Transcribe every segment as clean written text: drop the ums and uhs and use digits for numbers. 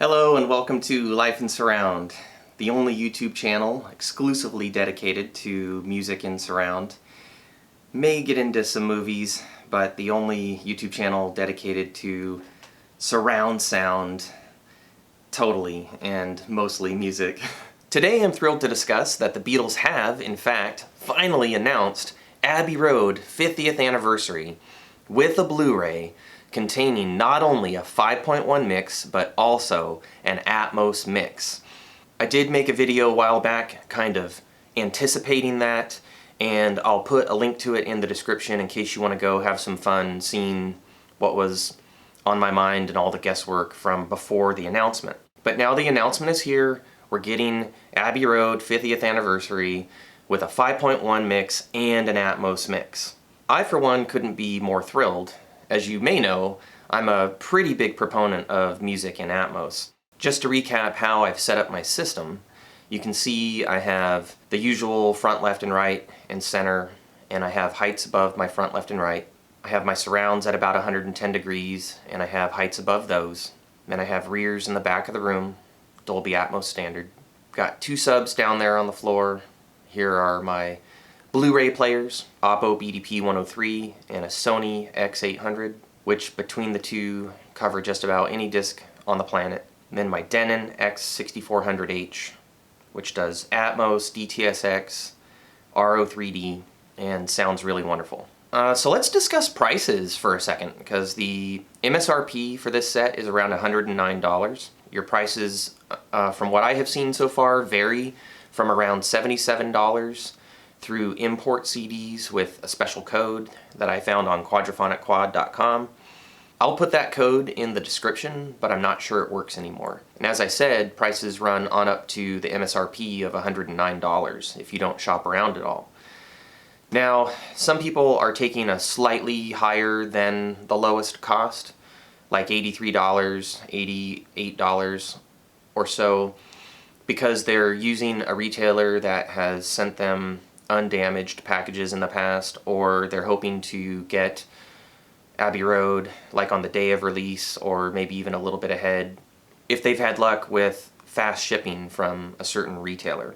Hello and welcome to Life in Surround, the only YouTube channel exclusively dedicated to music in surround. May get into some movies, but the only YouTube channel dedicated to surround sound totally and mostly music. Today I'm thrilled to discuss that the Beatles have, in fact, finally announced Abbey Road 50th Anniversary with a Blu-ray containing not only a 5.1 mix, but also an Atmos mix. I did make a video a while back kind of anticipating that, and I'll put a link to it in the description in case you want to go have some fun seeing what was on my mind and all the guesswork from before the announcement. But now the announcement is here. We're getting Abbey Road 50th Anniversary with a 5.1 mix and an Atmos mix. I, for one, couldn't be more thrilled. As you may know, I'm a pretty big proponent of music in Atmos. Just to recap how I've set up my system, you can see I have the usual front, left, and right, and center, and I have heights above my front, left, and right. I have my surrounds at about 110 degrees, and I have heights above those. Then I have rears in the back of the room, Dolby Atmos standard. Got two subs down there on the floor. Here are my Blu-ray players, Oppo BDP 103 and a Sony X800, which between the two cover just about any disc on the planet. And then my Denon X6400H, which does Atmos, DTSX, RO3D, and sounds really wonderful. So let's discuss prices for a second, because the MSRP for this set is around $109. Your prices, from what I have seen so far, vary from around $77 through import CDs with a special code that I found on quadrophonic.com. I'll put that code in the description, but I'm not sure it works anymore. And as I said, prices run on up to the MSRP of $109 if you don't shop around at all. Now, some people are taking a slightly higher than the lowest cost, like $83, $88 or so, because they're using a retailer that has sent them undamaged packages in the past, or they're hoping to get Abbey Road like on the day of release, or maybe even a little bit ahead, if they've had luck with fast shipping from a certain retailer.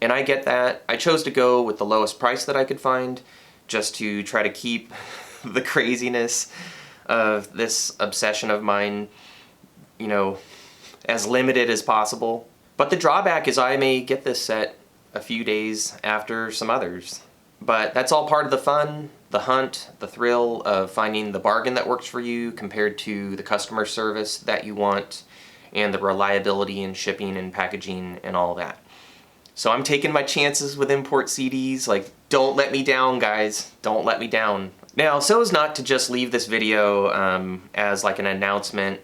And I get that. I chose to go with the lowest price that I could find, just to try to keep the craziness of this obsession of mine, you know, as limited as possible. But the drawback is I may get this set a few days after some others. But that's all part of the fun, the hunt, the thrill of finding the bargain that works for you compared to the customer service that you want, and the reliability in shipping and packaging and all that. So I'm taking my chances with import CDs. Like, don't let me down, guys. Don't let me down. Now, so as not to just leave this video as like an announcement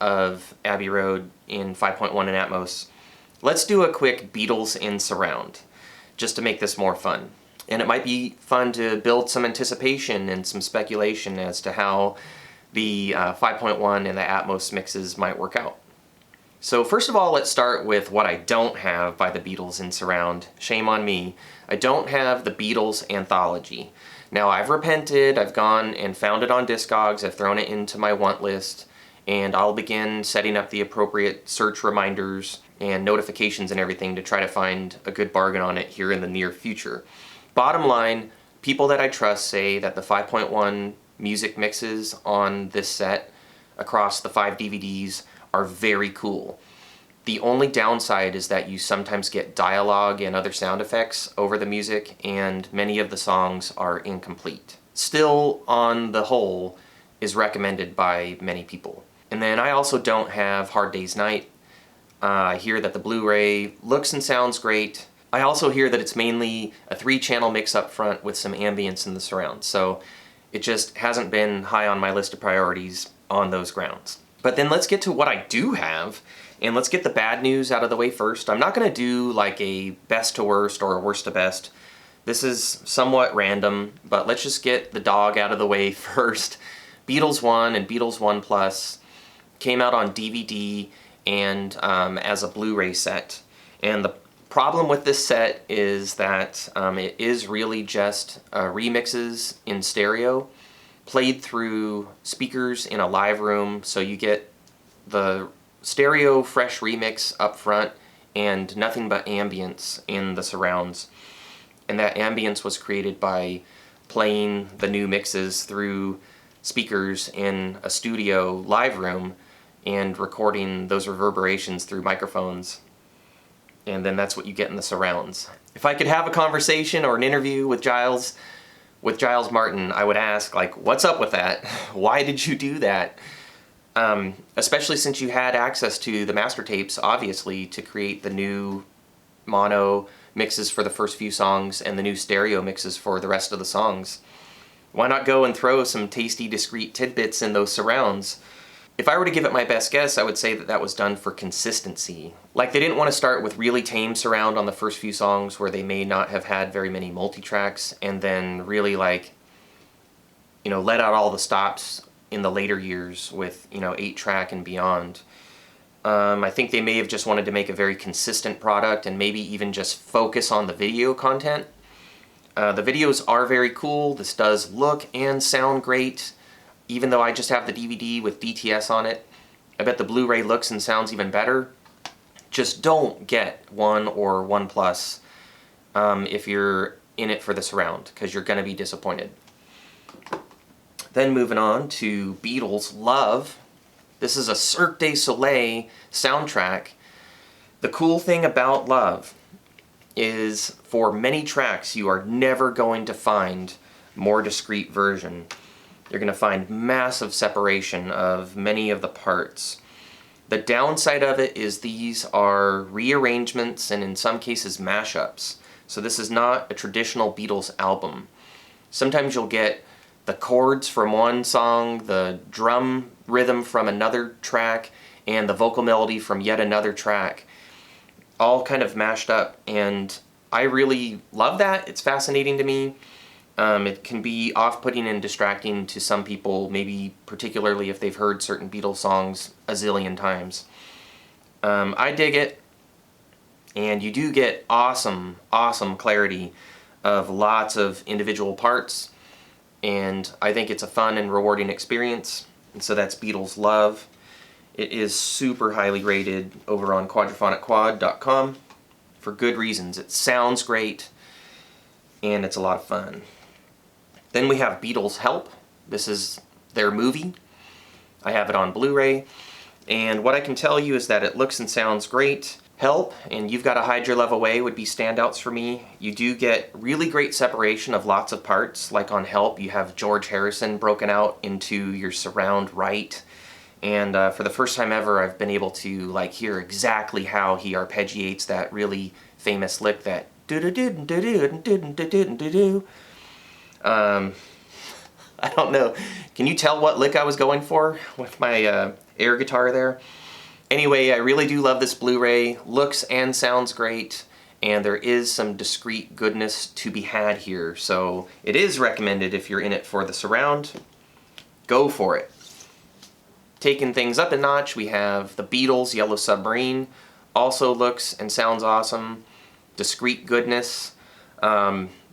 of Abbey Road in 5.1 and Atmos, let's do a quick Beatles in surround, just to make this more fun. And it might be fun to build some anticipation and some speculation as to how the 5.1 and the Atmos mixes might work out. So first of all, let's start with what I don't have by the Beatles in surround. Shame on me. I don't have the Beatles anthology. Now, I've repented. I've gone and found it on Discogs. I've thrown it into my want list, and I'll begin setting up the appropriate search reminders and notifications and everything to try to find a good bargain on it here in the near future. Bottom line, people that I trust say that the 5.1 music mixes on this set across the 5 DVDs are very cool. The only downside is that you sometimes get dialogue and other sound effects over the music, and many of the songs are incomplete. Still, on the whole, is recommended by many people. And then I also don't have Hard Day's Night. I hear that the Blu-ray looks and sounds great. I also hear that it's mainly a 3-channel mix up front with some ambience in the surround, so it just hasn't been high on my list of priorities on those grounds. But then let's get to what I do have, and let's get the bad news out of the way first. I'm not going to do like a best to worst or a worst to best. This is somewhat random, but let's just get the dog out of the way first. Beatles 1 and Beatles 1 Plus came out on DVD and as a Blu-ray set. And the problem with this set is that it is really just remixes in stereo, played through speakers in a live room, so you get the stereo fresh remix up front and nothing but ambience in the surrounds. And that ambience was created by playing the new mixes through speakers in a studio live room and recording those reverberations through microphones. And then that's what you get in the surrounds. If I could have a conversation or an interview with Giles Martin, I would ask, like, what's up with that? Why did you do that? Especially since you had access to the master tapes, obviously, to create the new mono mixes for the first few songs and the new stereo mixes for the rest of the songs. Why not go and throw some tasty, discrete tidbits in those surrounds? If I were to give it my best guess, I would say that that was done for consistency. Like, they didn't want to start with really tame surround on the first few songs where they may not have had very many multi-tracks, and then really, like, you know, let out all the stops in the later years with, you know, 8-track and beyond. I think they may have just wanted to make a very consistent product and maybe even just focus on the video content. The videos are very cool. This does look and sound great, even though I just have the DVD with DTS on it. I bet the Blu-ray looks and sounds even better. Just don't get 1 or 1 Plus if you're in it for the surround, because you're going to be disappointed. Then moving on to Beatles' Love. This is a Cirque du Soleil soundtrack. The cool thing about Love is for many tracks you are never going to find more discrete version. You're going to find massive separation of many of the parts. The downside of it is these are rearrangements and in some cases mashups. So this is not a traditional Beatles album. Sometimes you'll get the chords from one song, the drum rhythm from another track, and the vocal melody from yet another track, all kind of mashed up, and I really love that. It's fascinating to me. It can be off-putting and distracting to some people, maybe particularly if they've heard certain Beatles songs a zillion times. I dig it, and you do get awesome, awesome clarity of lots of individual parts, and I think it's a fun and rewarding experience. And so that's Beatles' Love. It is super highly rated over on quadrophonicquad.com for good reasons. It sounds great, and it's a lot of fun. Then we have Beatles' Help. This is their movie. I have it on Blu-ray, and what I can tell you is that it looks and sounds great. Help and You've Gotta Hide Your Love Away would be standouts for me. You do get really great separation of lots of parts. Like on Help, you have George Harrison broken out into your surround right. And for the first time ever, I've been able to like hear exactly how he arpeggiates that really famous lick, that do-do-do-do-do-do-do-do-do-do. I don't know. Can you tell what lick I was going for with my air guitar there? Anyway, I really do love this Blu-ray. Looks and sounds great, and there is some discrete goodness to be had here. So it is recommended if you're in it for the surround. Go for it. Taking things up a notch, we have the Beatles' Yellow Submarine. Also looks and sounds awesome. Discrete goodness.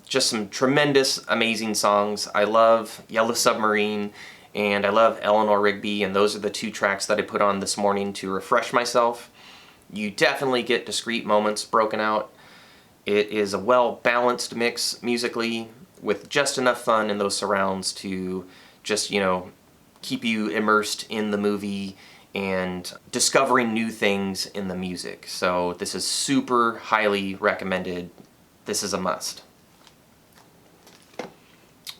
Just some tremendous, amazing songs. I love Yellow Submarine, and I love Eleanor Rigby, and those are the 2 tracks that I put on this morning to refresh myself. You definitely get discrete moments broken out. It is a well-balanced mix musically with just enough fun in those surrounds to just, you know, keep you immersed in the movie and discovering new things in the music. So this is super highly recommended. This is a must.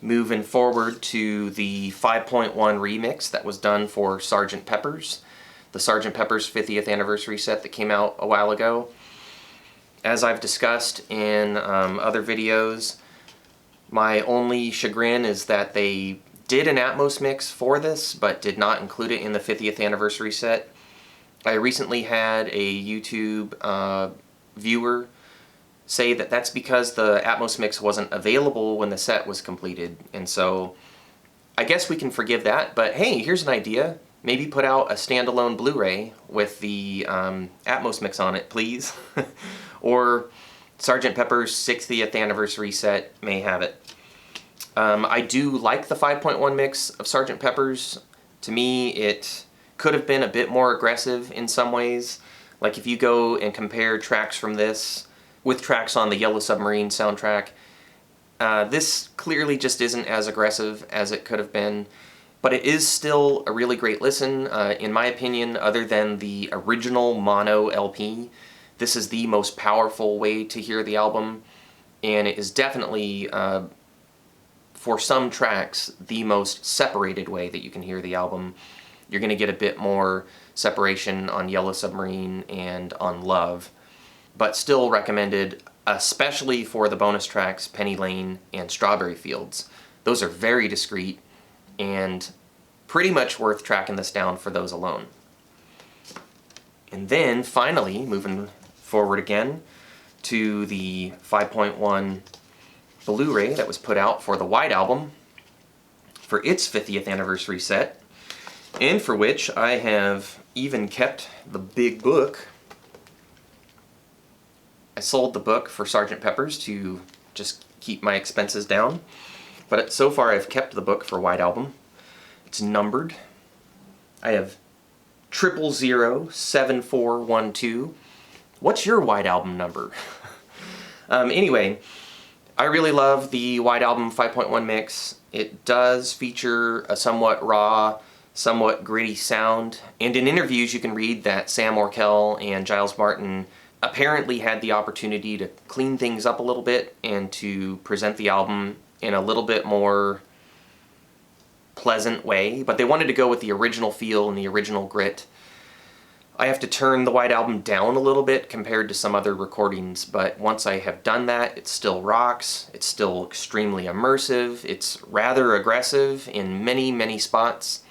Moving forward to the 5.1 remix that was done for Sgt. Pepper's, the Sgt. Pepper's 50th anniversary set that came out a while ago. As I've discussed in other videos, my only chagrin is that they did an Atmos mix for this, but did not include it in the 50th anniversary set. I recently had a YouTube viewer say that that's because the Atmos mix wasn't available when the set was completed, and so I guess we can forgive that, but hey, here's an idea. Maybe put out a standalone Blu-ray with the Atmos mix on it, please. Or Sgt. Pepper's 60th anniversary set may have it. I do like the 5.1 mix of Sgt. Pepper's. To me, it could have been a bit more aggressive in some ways. Like if you go and compare tracks from this with tracks on the Yellow Submarine soundtrack, this clearly just isn't as aggressive as it could have been, but it is still a really great listen. In my opinion, other than the original mono LP, this is the most powerful way to hear the album, and it is definitely, for some tracks, the most separated way that you can hear the album. You're going to get a bit more separation on Yellow Submarine and on Love, but still recommended, especially for the bonus tracks Penny Lane and Strawberry Fields. Those are very discreet and pretty much worth tracking this down for those alone. And then finally, moving forward again to the 5.1 Blu-ray that was put out for the White Album for its 50th anniversary set, and for which I have even kept the big book. I sold the book for Sgt. Pepper's to just keep my expenses down, but so far I've kept the book for White Album. It's numbered. I have 0007412. What's your White Album number? Anyway, I really love the White Album 5.1 mix. It does feature a somewhat raw, somewhat gritty sound, and in interviews you can read that Sam Orkel and Giles Martin apparently had the opportunity to clean things up a little bit and to present the album in a little bit more pleasant way, but they wanted to go with the original feel and the original grit. I have to turn the White Album down a little bit compared to some other recordings, but once I have done that, it still rocks. It's still extremely immersive. It's rather aggressive in many, many spots,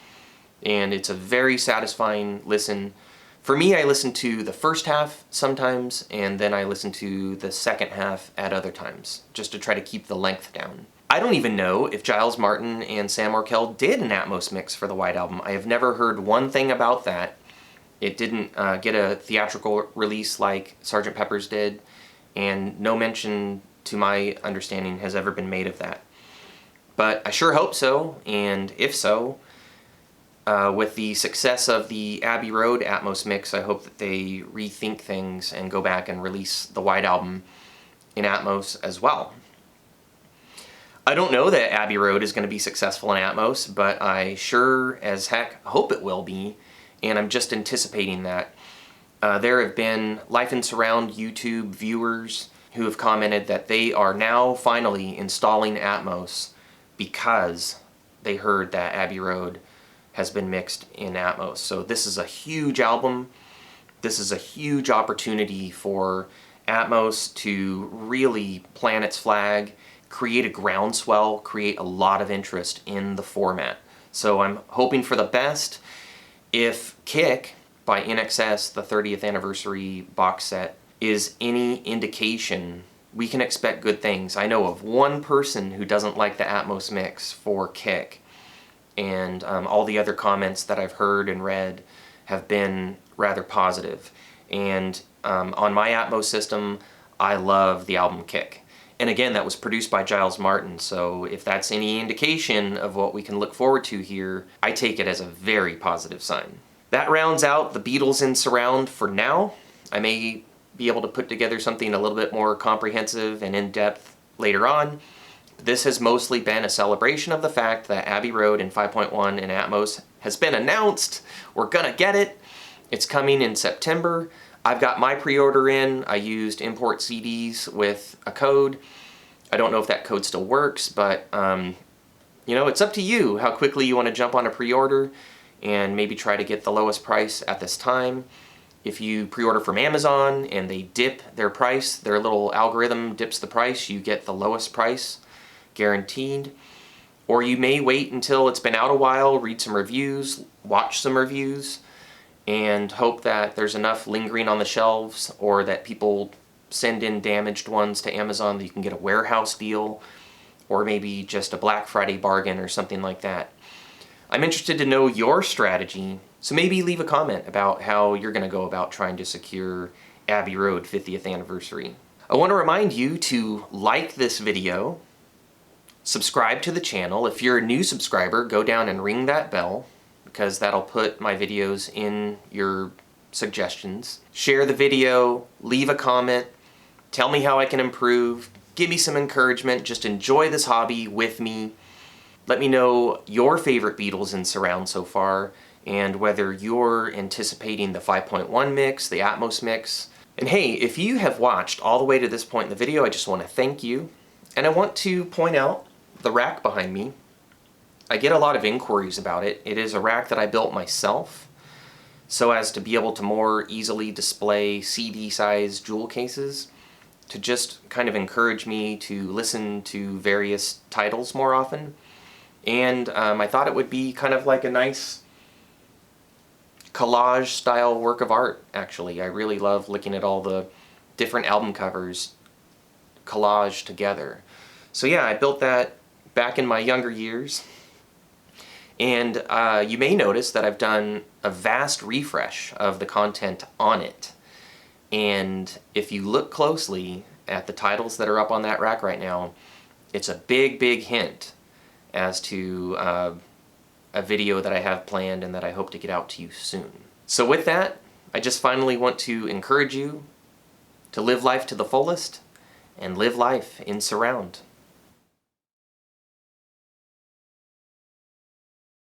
and it's a very satisfying listen. For me, I listen to the first half sometimes, and then I listen to the second half at other times, just to try to keep the length down. I don't even know if Giles Martin and Sam Orkel did an Atmos mix for the White Album. I have never heard one thing about that. It didn't get a theatrical release like Sgt. Pepper's did, and no mention, to my understanding, has ever been made of that. But I sure hope so, and if so, with the success of the Abbey Road Atmos mix, I hope that they rethink things and go back and release the White Album in Atmos as well. I don't know that Abbey Road is going to be successful in Atmos, but I sure as heck hope it will be, and I'm just anticipating that. There have been Life in Surround YouTube viewers who have commented that they are now finally installing Atmos because they heard that Abbey Road has been mixed in Atmos. So this is a huge album. This is a huge opportunity for Atmos to really plant its flag, create a groundswell, create a lot of interest in the format. So I'm hoping for the best. If Kick by NXS, the 30th anniversary box set, is any indication, we can expect good things. I know of one person who doesn't like the Atmos mix for Kick, and all the other comments that I've heard and read have been rather positive. And on my Atmos system, I love the album Kick. And again, that was produced by Giles Martin, so if that's any indication of what we can look forward to here, I take it as a very positive sign. That rounds out the Beatles in surround for now. I may be able to put together something a little bit more comprehensive and in-depth later on. This has mostly been a celebration of the fact that Abbey Road in 5.1 in Atmos has been announced. We're gonna get it. It's coming in September. I've got my pre-order in. I used importcds with a code. I don't know if that code still works, but you know, it's up to you how quickly you want to jump on a pre-order and maybe try to get the lowest price at this time. If you pre-order from Amazon and they dip their price, their little algorithm dips the price, you get the lowest price, guaranteed. Or you may wait until it's been out a while, read some reviews, watch some reviews, and hope that there's enough lingering on the shelves, or that people send in damaged ones to Amazon that you can get a warehouse deal, or maybe just a Black Friday bargain or something like that. I'm interested to know your strategy, so maybe leave a comment about how you're going to go about trying to secure Abbey Road 50th anniversary. I want to remind you to like this video, subscribe to the channel. If you're a new subscriber, go down and ring that bell, because that'll put my videos in your suggestions. Share the video, leave a comment, tell me how I can improve, give me some encouragement, just enjoy this hobby with me. Let me know your favorite Beatles in surround so far, and whether you're anticipating the 5.1 mix, the Atmos mix. And hey, if you have watched all the way to this point in the video, I just want to thank you. And I want to point out the rack behind me. I get a lot of inquiries about it. It is a rack that I built myself so as to be able to more easily display CD-sized jewel cases, to just kind of encourage me to listen to various titles more often. And I thought it would be kind of like a nice collage style work of art, actually. I really love looking at all the different album covers collaged together. So yeah, I built that back in my younger years. And you may notice that I've done a vast refresh of the content on it. And if you look closely at the titles that are up on that rack right now, it's a big, big hint as to a video that I have planned and that I hope to get out to you soon. So with that, I just finally want to encourage you to live life to the fullest and live life in surround.